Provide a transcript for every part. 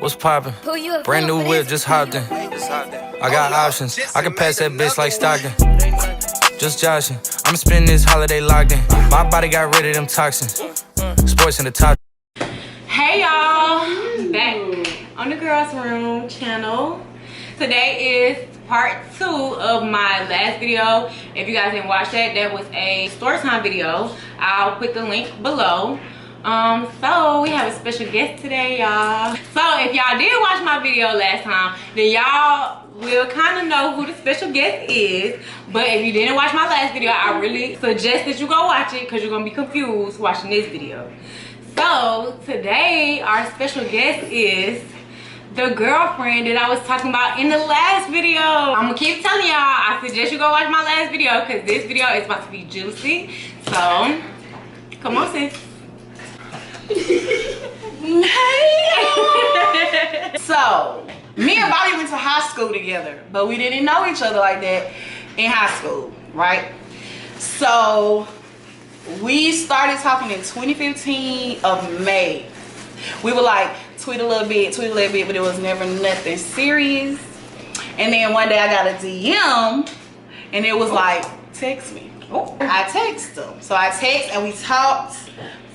What's poppin'? Brand new whip, just hopped in. I got options. I can pass that bitch like Stockton. Just joshing. I'ma spend this holiday locked in. My body got rid of them toxins. Sports in the top. Hey y'all, back on the Girls Room channel. Today is part 2 of my last video. If you guys didn't watch that, that was a story time video. I'll put the link below. So we have a special guest today, y'all. So if y'all did watch my video last time, then y'all will kind of know who the special guest is. But if you didn't watch my last video, I really suggest that you go watch it because you're gonna be confused watching this video. So today our special guest is the girlfriend that I was talking about in the last video. I'm gonna keep telling y'all, I suggest you go watch my last video because this video is about to be juicy. So come on, sis. Hey. So me and Bobby went to high school together, but we didn't know each other like that in high school, right? So we started talking in 2015 of May. We were like tweet a little bit, but it was never nothing serious. And then one day I got a DM and it was like, text me. I texted him. So I text and we talked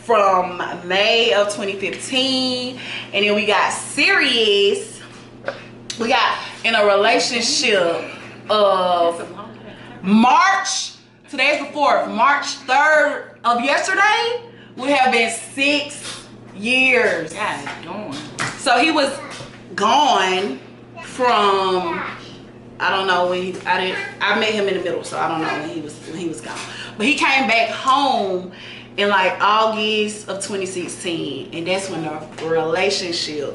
from May of 2015, and then we got serious. We got in a relationship of March, today's the 4th, March 3rd of yesterday. We have been 6 years. God darn. So he was gone from, I don't know when I met him in the middle, so I don't know when he was gone. But he came back home in like August of 2016, and that's when the relationship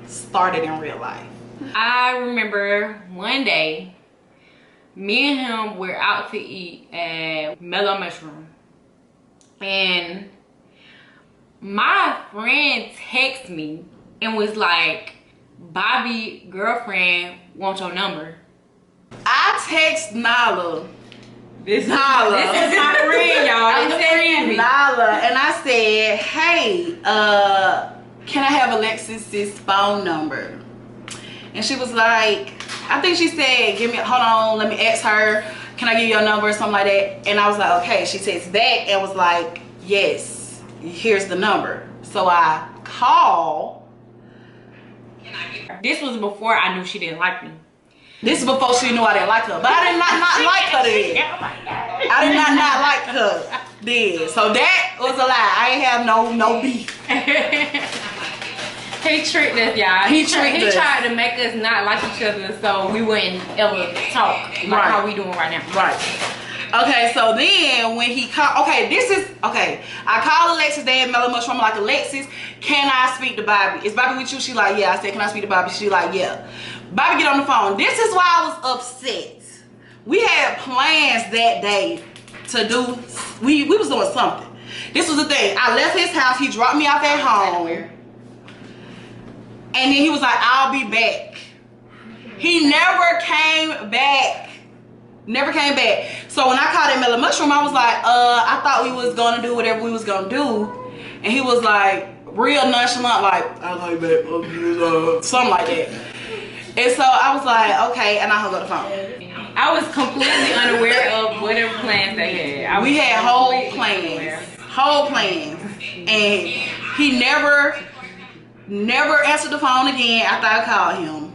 started in real life. I remember one day me and him were out to eat at Mellow Mushroom, and my friend texted me and was like, Bobby girlfriend wants your number. I text Nyla. This is my friend, y'all. I texted Nyla and I said, hey, can I have Alexis's phone number? And she was like, I think she said, hold on, let me ask her, can I give you your number or something like that? And I was like, okay. She texted back and was like, yes, here's the number. So I call. This was before I knew she didn't like me. This is before she knew I didn't like her. But I did not like her then. I did not like her then. So that was a lie. I ain't have no beef. He tricked us, y'all. He tried to make us not like each other so we wouldn't ever talk like how we doing right now. Right. Okay, so then when he called, I called Alexis there at Mellow Mushroom. I'm like, Alexis, can I speak to Bobby? Is Bobby with you? She like, yeah. I said, can I speak to Bobby? She like, yeah. Bobby get on the phone. This is why I was upset. We had plans that day to do, we was doing something. This was the thing. I left his house. He dropped me off at home. And then he was like, I'll be back. He never came back. Never came back. So when I called at Mellow Mushroom, I was like, I thought we was gonna do whatever we was gonna do. And he was like, real nonchalant, like, I'll call you back, something like that. And so I was like, okay, and I hung up the phone. I was completely unaware of whatever plans they had. We had whole plans. And he never answered the phone again after I called him.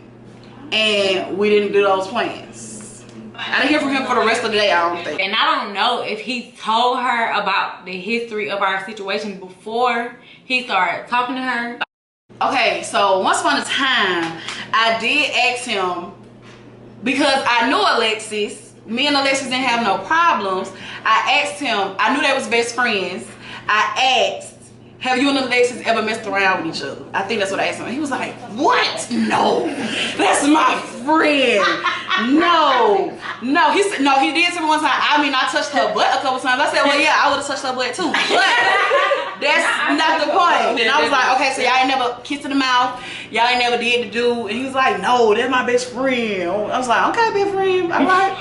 And we didn't do those plans. I didn't hear from him for the rest of the day, I don't think. And I don't know if he told her about the history of our situation before he started talking to her. Okay, so once upon a time, I did ask him, because I knew Alexis, me and Alexis didn't have no problems. I asked him, I knew they was best friends. I asked, have you and Alexis ever messed around with each other? I think that's what I asked him. He was like, what? No, that's my friend. No. He said, no, he did tell me one time. I mean, I touched her butt a couple times. I said, well, yeah, I would have touched her butt too. But that's not the point. And I was like, okay, so y'all ain't never kissed in the mouth. Y'all ain't never did the do. And he was like, no, that's my best friend. I was like, okay, best friend. All right.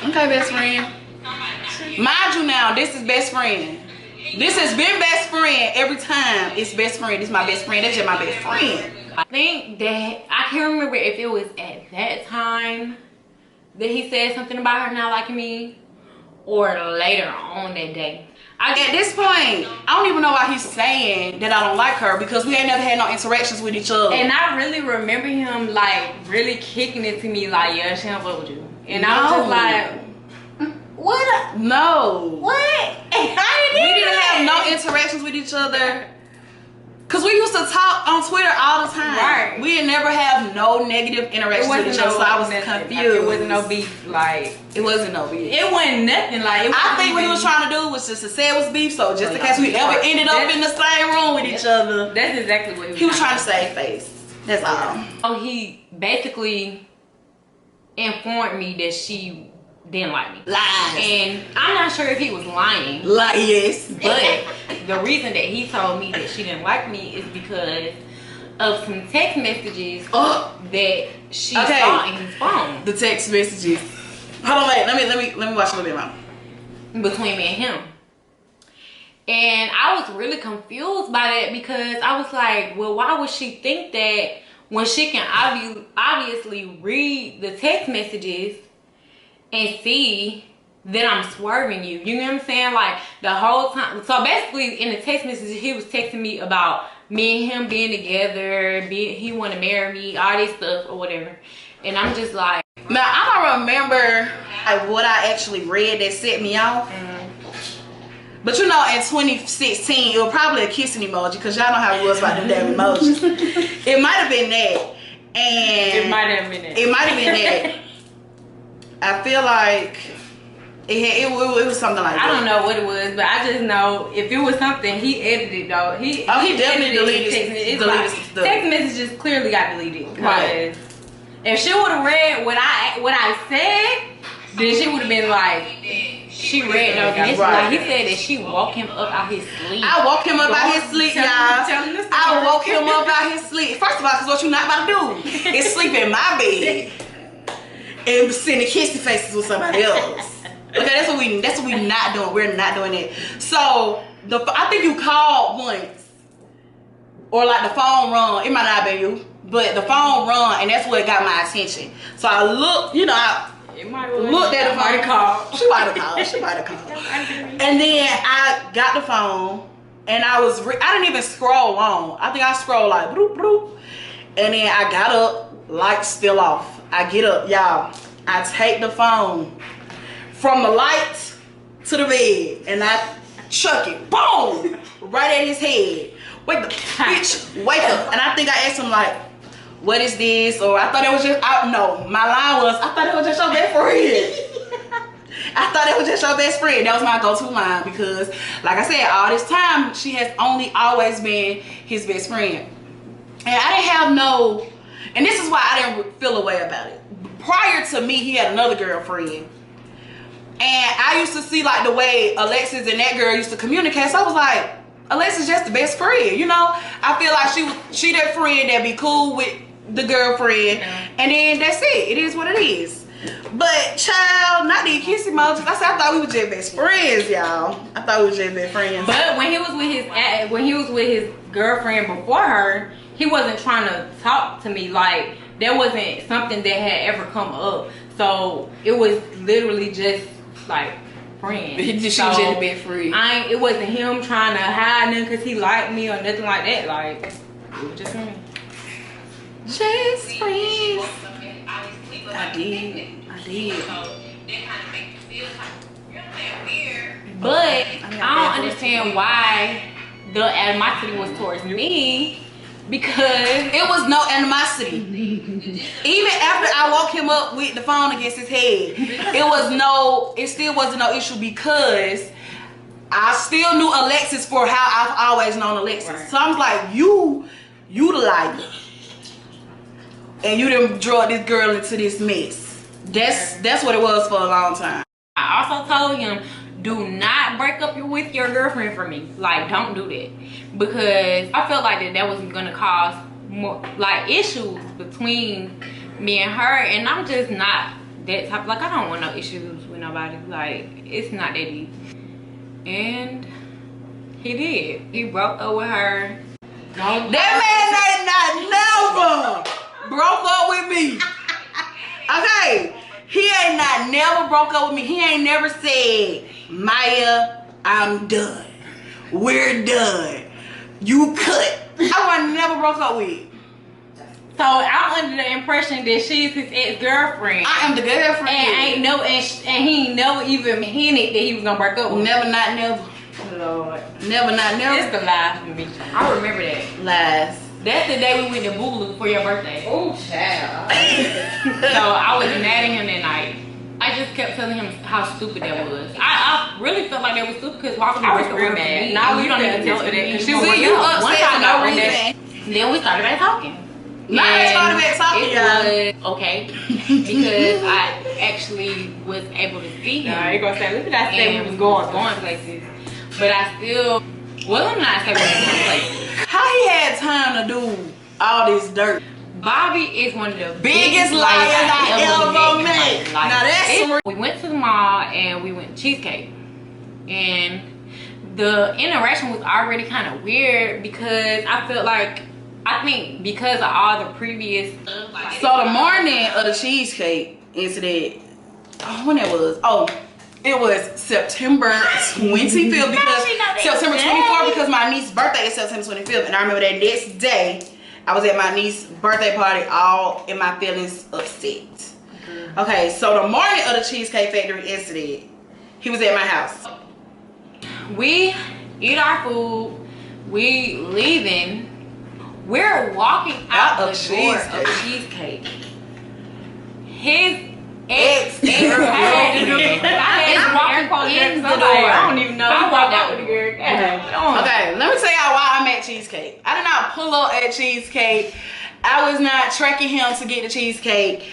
Okay, best friend. Mind you now, this is best friend. This has been best friend every time. It's best friend. This is my best friend. That's just my best friend. I think that I can't remember if it was at that time that he said something about her not liking me or later on that day. At this point, I don't even know why he's saying that I don't like her, because we ain't never had no interactions with each other. And I really remember him like really kicking it to me like, yeah, she don't fuck with you. And I was just like, what? No. What? We didn't have no interactions with each other. Cause we used to talk on Twitter all the time. Right. We didn't never have no negative interactions with each other, so I was confused. It wasn't no beef, like it wasn't no beef. It wasn't nothing like. I think what he was trying to do was just to say it was beef, so just in case we ever ended up in the same room with each other. That's exactly what he was trying to save face. That's all. Oh, he basically informed me that she didn't like me. Lies. And I'm not sure if he was lying. Yes. But the reason that he told me that she didn't like me is because of some text messages that she saw in his phone. The text messages. Hold on, wait. Let me watch a little bit more. Between me and him. And I was really confused by that, because I was like, well, why would she think that when she can obviously read the text messages and see that I'm swerving you? You know what I'm saying? Like the whole time. So basically in the text messages, he was texting me about me and him being together, he want to marry me, all this stuff or whatever. And I'm just like, now I don't remember like what I actually read that set me off. But you know, in 2016, it was probably a kissing emoji, because y'all know how it was about them damn emojis. It might have been that. And it might have been that. It might have been that. I feel like it was something like that. I don't know what it was, but I just know if it was something, he edited though. He definitely deleted text messages clearly got deleted. Right. If she would have read what I said, then she would have been like, she read those messages. Right. Like he said that she woke him up out his sleep. I woke him up out his sleep, y'all. I woke him up out his sleep. First of all, because what you not about to do is sleep in my bed and sending kissy faces with somebody else. Okay, that's what we not doing. We're not doing it. So I think you called once, or like the phone rung. It might not have been you, but the phone rung, and that's what got my attention. So I looked, you know, I looked at the phone. She might have called. And then I got the phone, and I didn't even scroll long. I think I scrolled like bloop bloop, and then I got up, lights still off. I get up, y'all. I take the phone from the lights to the bed, and I chuck it, boom, right at his head. Wake the bitch, wake up. And I think I asked him like, what is this? Or I thought it was just, no, my line was, I thought it was just your best friend. I thought it was just your best friend. That was my go-to line, because like I said, all this time, she has always been his best friend. And I didn't have no, and this is why I didn't feel a way about it. Prior to me, he had another girlfriend. And I used to see like the way Alexis and that girl used to communicate. So I was like, Alexis just the best friend, you know? I feel like she that friend that be cool with the girlfriend. And then that's it. It is what it is. But child, not the kiss emojis. I said I thought we were just best friends, y'all. I thought we were just best friends. But when he was with his girlfriend before her, he wasn't trying to talk to me. Like that wasn't something that had ever come up. So it was literally just like friends. She was just a bit free. It wasn't him trying to hide nothing because he liked me or nothing like that. Like it was just friends. Just friends. I did. But I don't understand why the animosity was towards me, because it was no animosity. Even after I woke him up with the phone against his head, it still wasn't no issue, because I still knew Alexis for how I've always known Alexis. Right. So I was like, you the liar, and you done draw this girl into this mess. That's what it was for a long time. I also told him, do not break up with your girlfriend for me. Like, don't do that, because I felt like that was gonna cause more like issues between me and her, and I'm just not that type. Like, I don't want no issues with nobody. Like, it's not that deep. And he did. He broke up with her. That man ain't not me. Okay. He ain't not never broke up with me. He ain't never said, Maya, I'm done. We're done. You cut. I was never broke up with. So I'm under the impression that she's his ex-girlfriend. I am the girlfriend. And he ain't never even hinted that he was gonna break up with her. Never, not never. Lord. Never, not never. It's the lies for me. I remember that. Lies. That's the day we went to Bulu for your birthday. Oh, child. So I was mad at him that night. I just kept telling him how stupid that was. I really felt like that was stupid because why would I was break up real with mad. me? Now you don't you even know know that that. she was See, you upset Once for I no got reason. then we started back talking. Now they started back talking, y'all. It was okay because I actually was able to see him. Nah, you gonna say, look at that thing and we was going. places. But I still wasn't not saying we was going places. How he had time to do all this dirt? Bobby is one of the Biggest liars I ever met. Now that's We went to the mall and we went to Cheesecake. And the interaction was already kind of weird because I think because of all the previous stuff. So the morning of the cheesecake incident, when that was? Oh, it was September 25th because September 24th because my niece's birthday is September 25th, and I remember that next day I was at my niece's birthday party, all in my feelings upset. Okay, so the morning of the Cheesecake Factory incident, he was at my house. We eat our food, we leaving. We're walking out the door of Cheesecake. His ex-girlfriend is walking in the door. I don't even know. I walked out with the girl. Okay, let me tell y'all why I'm at Cheesecake. I did not pull up at Cheesecake. I was not tracking him to get the cheesecake.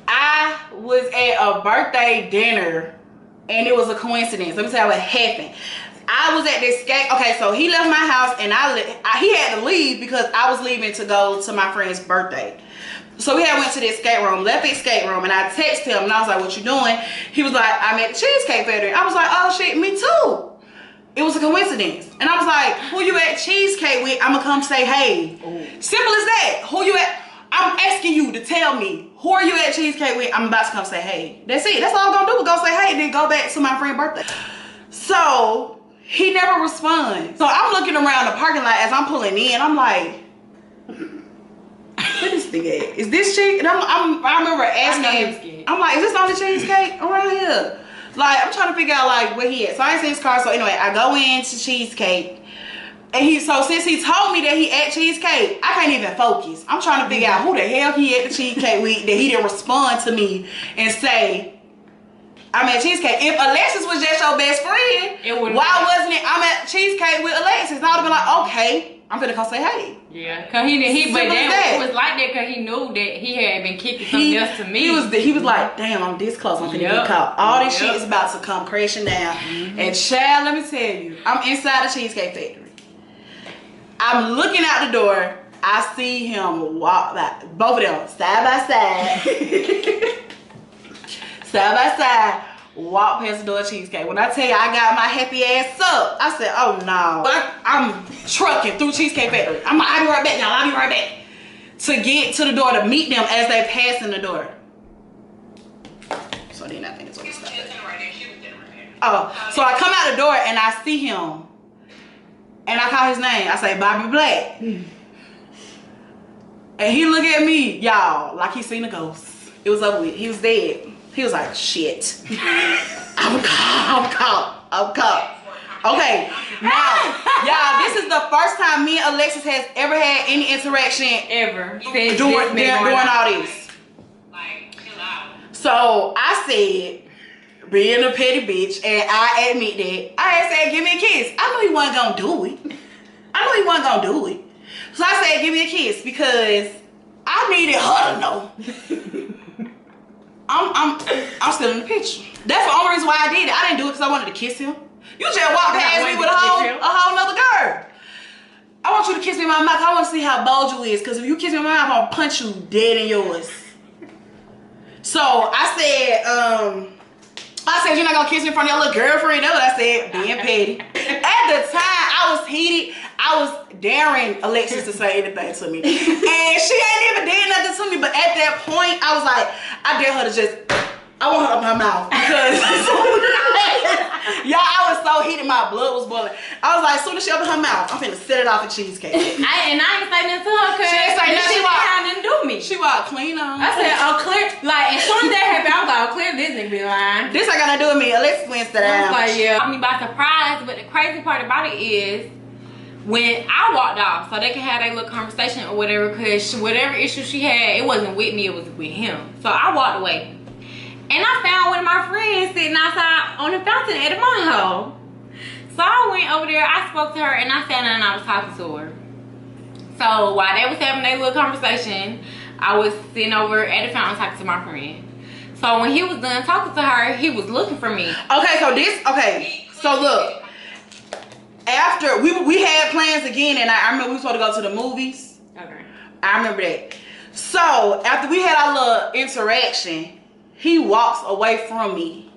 I was at a birthday dinner and it was a coincidence. Let me tell you what happened. I was at this skate. Okay, so he left my house and he had to leave because I was leaving to go to my friend's birthday. So we had went to this skate room, left his skate room, and I texted him and I was like, "What you doing?" He was like, "I'm at the Cheesecake Factory." I was like, "Oh shit, me too." It was a coincidence. And I was like, "Who you at Cheesecake with? I'ma come say hey." Ooh. Simple as that. Who you at? I'm asking you to tell me, who are you at Cheesecake with? I'm about to come say hey. That's it. That's all I'm gonna do, go say hey and then go back to my friend's birthday. So he never responds. So I'm looking around the parking lot as I'm pulling in. I'm like, where this thing at? Is this cheese? And I remember asking, I'm like, is this the only cheesecake around here? Like, I'm trying to figure out like where he at. So I ain't seen his car. So anyway, I go into Cheesecake. And so since he told me that he at Cheesecake, I can't even focus. I'm trying to figure out who the hell he at the Cheesecake with that he didn't respond to me and say, I'm at Cheesecake. If Alexis was just your best friend, why wasn't it I'm at Cheesecake with Alexis? And I would have been like, okay, I'm gonna come say hey. Yeah, cause it was like that because he knew that he had been kicking something else to me. He was like, damn, I'm this close, I'm gonna get caught. All this shit is about to come crashing down. And child, let me tell you, I'm inside the Cheesecake Factory. I'm looking out the door. I see him walk like both of them side by side, side by side, walk past the door of Cheesecake. When I tell you I got my happy ass up, I said, oh no. I'm trucking through Cheesecake Factory. I'll be right back, y'all. I'll be right back. To get to the door to meet them as they pass in the door. So then I think it's what it's Oh, so I come out the door and I see him. And I call his name. I say, Bobby Black. And he look at me, y'all, like he seen a ghost. It was over with. He was dead. He was like, shit. I'm caught. Okay, now, y'all, this is the first time me and Alexis has ever had any interaction ever during all this. So I said, being a petty bitch, and I admit that, I had said, give me a kiss. I knew he wasn't gonna do it. So I said, give me a kiss because I needed her to know. I'm still in the picture. That's the only reason why I did it. I didn't do it because I wanted to kiss him. You just walked past me with a whole nother girl. I want you to kiss me in my mouth. I want to see how bold you is, because if you kiss me in my mouth, I'm gonna punch you dead in yours. So I said, you're not gonna kiss me in front of your little girlfriend. That's what I said, being petty. At the time, I was heated. I was daring Alexis to say anything to me. And she ain't even did nothing to me. But at that point, I was like, I dare her to just, I want her to open her mouth. Because, y'all, I was so heated, my blood was boiling. I was like, as soon as she opened her mouth, I'm finna set it off a cheesecake. I ain't say nothing to her, cause She ain't say nothing. she had nothing to do with me. She walked clean on. I said, oh, clear. Like, as soon as that happened, I was like, oh, clear, this nigga be lying. This ain't got nothing to do with me. Alexis went to I was that. like, yeah. Caught me by surprise, but the crazy part about it is when I walked off, so they can have their little conversation or whatever, because whatever issue she had, it wasn't with me, it was with him. So I walked away. And I found one of my friends sitting outside on the fountain at the mall. So I went over there, I spoke to her, and I sat down and I was talking to her. So while they was having their little conversation, I was sitting over at the fountain talking to my friend. So when he was done talking to her, he was looking for me. Okay, so look. After we had plans again, and I remember we were supposed to go to the movies. Okay. I remember that. So after we had our little interaction, he walks away from me,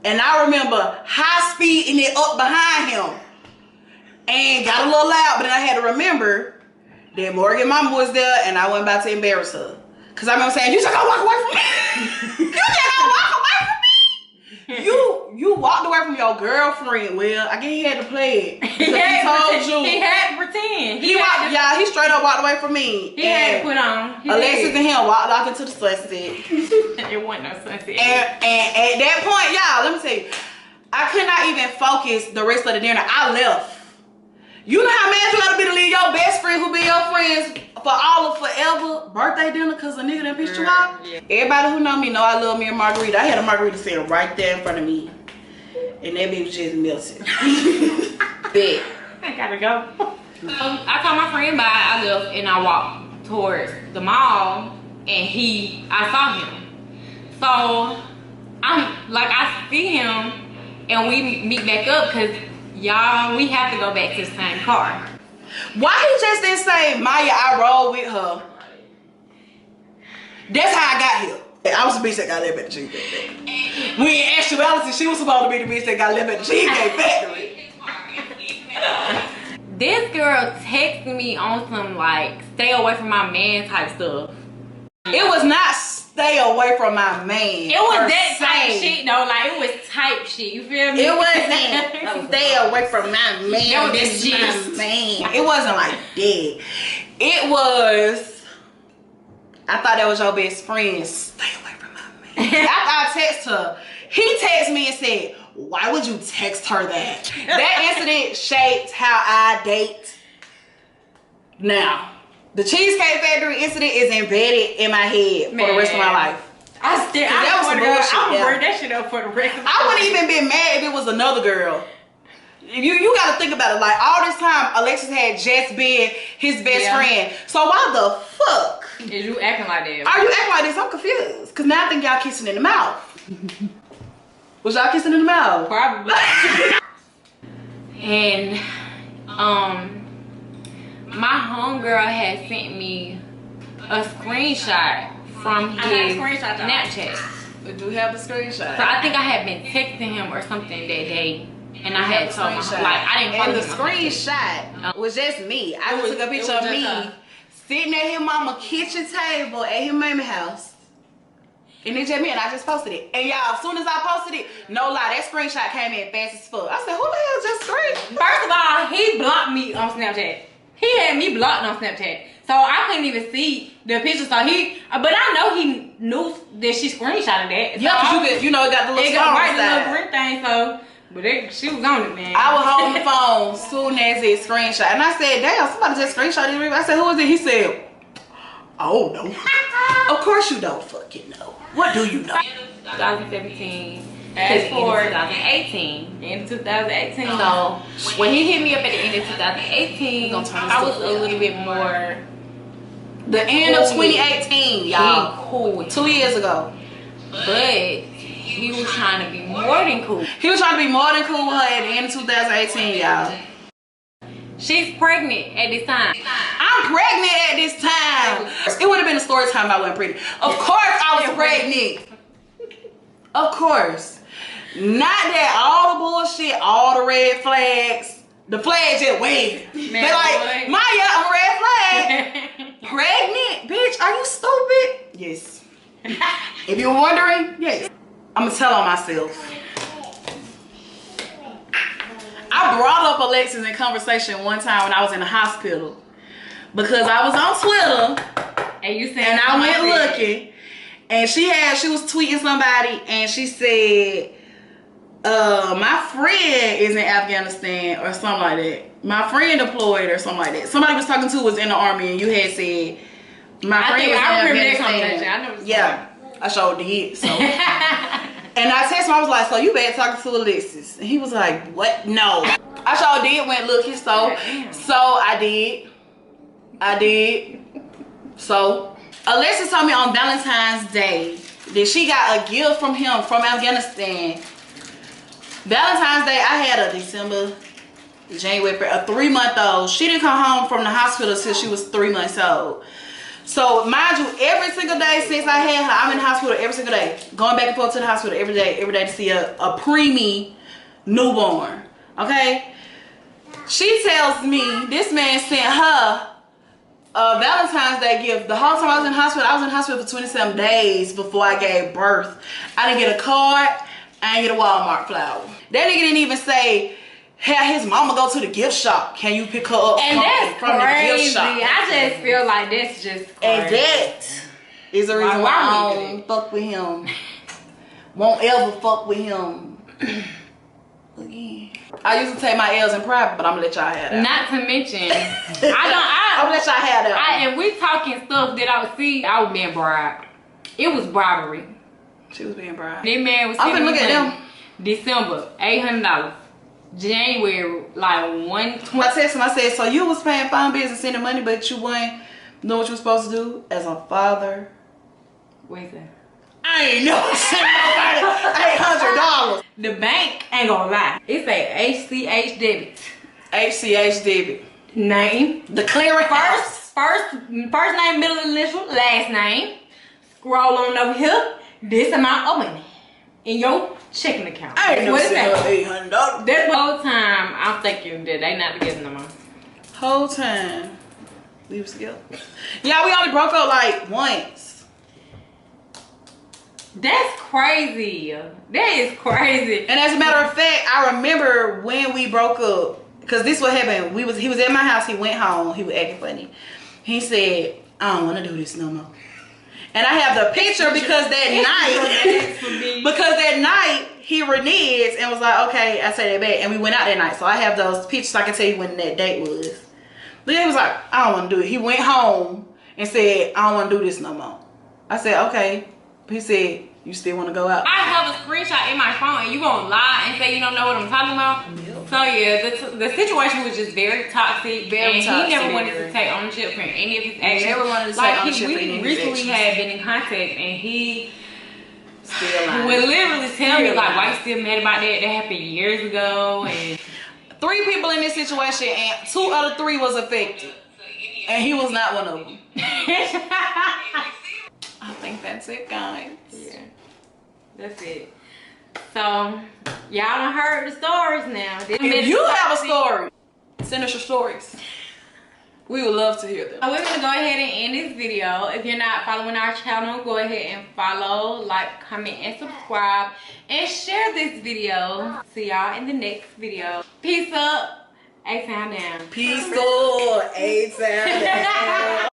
and I remember high speeding it up behind him, and got a little loud. But then I had to remember that Morgan mama was there, and I wasn't about to embarrass her, cause I remember saying, "You just gonna walk away from me? You just gonna walk away from me? You walked away from your girlfriend." Well, I guess he had to play it. He told you. He had to pretend. He straight up walked away from me. He had to put on. Alexis and him walked off into the sunset. It wasn't no sunset. And at that point, y'all, let me tell you, I could not even focus the rest of the dinner. I left. You know how mad you gotta be to leave your best friend who been your friends for all of forever birthday dinner because a nigga done pissed you off? Yeah. Everybody who know me know I love me a margarita. I had a margarita sitting right there in front of me. And that bitch was just melted. Bet. I gotta go. I called my friend by, I left, and I walked towards the mall, and I saw him. So I see him, and we meet back up, because y'all, we have to go back to the same car. Why he just didn't say, Maya, I rolled with her? That's how I got here. I was the bitch that got left at the Cheesecake Factory. When in actuality, she was supposed to be the bitch that got left at the Cheesecake Factory. This girl texted me on some like stay away from my man type stuff. It was not stay away from my man. It was that type shit though, like it was type shit. You feel me? It wasn't stay away from my man. That was This the is gist. my man. It wasn't like that. It was. I thought that was your best friend. Stay away from my man. After I text her, he texted me and said, "Why would you text her that?" That incident shaped how I date now. The Cheesecake Factory incident is embedded in my head for the rest of my life. I would burn that shit up for the rest of my life. I wouldn't even been mad if it was another girl. You gotta think about it. Like all this time, Alexis had just been his best friend. So why the fuck is you acting like that? are you acting like this? I'm confused. Cause now I think y'all kissing in the mouth. Was y'all kissing in the mouth? Probably. And my homegirl had sent me a screenshot from his Snapchat. Did you have the screenshot? So I think I had been texting him or something that day, and I had told him like I didn't follow And the him on screenshot was just me. I just took a picture of me her. sitting at his mama kitchen table at his mama house. And it's just me, and I just posted it. And y'all, as soon as I posted it, no lie, that screenshot came in fast as fuck. I said, who the hell just screenshot? First of all, he blocked me on Snapchat. He had me blocked on Snapchat. So I couldn't even see the picture. So but I know he knew that she screenshotted that. So Yeah, cause you know, it got the little star right, on the the little side. green thing. So, but she was on it, man. I was holding the phone soon as it screenshot. And I said, damn, somebody just screenshot it. I said, who is it? He said, oh, no. Of course you don't fucking know. What do you know? 2017. As for 2018. In 2018. So when he hit me up at the end of 2018, I was a little bit more. The end of 2018, y'all. Cool. 2 years ago. But he was trying to be more than cool. He was trying to be more than cool with her at the end of 2018, y'all. She's pregnant at this time. I'm pregnant at this time. It would have been a story time I wasn't pregnant. Of course I was pregnant. Of course. Not that all the bullshit, all the red flags, The flag just waving. Man, They're like, boy. Maya, a red flag. Pregnant? Bitch, are you stupid? Yes. If you're wondering, yes. I'm going to tell on myself. I brought up Alexis in conversation one time when I was in the hospital. Because I was on Twitter. And you said, And I went looking. And she was tweeting somebody. And she said, my friend is in Afghanistan or something like that. My friend deployed or something like that. Somebody was talking to was in the army and you had said my friend was in Afghanistan. I know. Yeah, I showed did. So and I texted him, I was like, so you been talking to Alexis? And he was like, what? No. I sure did went looking, so I did. So Alexis told me on Valentine's Day that she got a gift from him from Afghanistan. Valentine's Day, I had a December, January, a 3-month-old. She didn't come home from the hospital till she was 3 months old. So, mind you, every single day since I had her, I'm in the hospital every single day. Going back and forth to the hospital every day to see a preemie newborn. Okay? She tells me this man sent her a Valentine's Day gift. The whole time I was in the hospital for 27 days before I gave birth. I didn't get a card. I didn't get a Walmart flower. That nigga didn't even say, have his mama go to the gift shop. Can you pick her up And that's from the crazy. gift shop? I just feel like that's just crazy. And that is the reason why I don't fuck with him. Won't ever fuck with him again. I used to take my L's in private, but I'm gonna let y'all have that. Not to mention, I'm gonna let y'all have that. if we talking stuff that I was being bribed. It was bribery. She was being bribed. That man was I'm gonna look at them. December, $800. January, like $120. I texted him, I said, so you was paying phone bills and sending money, but you wouldn't know what you were supposed to do as a father? What is that? I ain't never sent nobody $800. The bank ain't gonna lie. It's a ACH debit. ACH debit. Name. The clearing First name, middle initial, last name. Scroll on over here. This amount of money in your checking account. I ain't never sent her $800. That's the whole time I'm thinking that they not together no more. Whole time we was together. Yeah, we only broke up like once. That's crazy. That is crazy. And as a matter of fact, I remember when we broke up, because this what happened. He was at my house, he went home, he was acting funny. He said, I don't want to do this no more. And I have the picture because that night he reneged and was like, okay, I say that back. And we went out that night. So I have those pictures so I can tell you when that date was. But then he was like, I don't want to do it. He went home and said, I don't want to do this no more. I said, okay. He said, you still want to go out? I have a screenshot in my phone and you gonna lie and say you don't know what I'm talking about? Yep. So yeah, the situation was just very toxic. He never wanted to take ownership for any of his actions. He never wanted to take ownership for any of his recently actions. had been in contact and he Still lying. would literally tell me like, why you still mad about that? That happened years ago. And 3 people in this situation and 2 out of 3 was affected. And he was not one of them. I think that's it, guys. yeah, that's it. So y'all done heard the stories now. If you have a story, send us your stories. We would love to hear them. We're gonna go ahead and end this video. If you're not following our channel, go ahead and follow, like, comment, and subscribe, and share this video. See y'all in the next video. Peace up. A-Town down. Peace, Lord. A-Town down.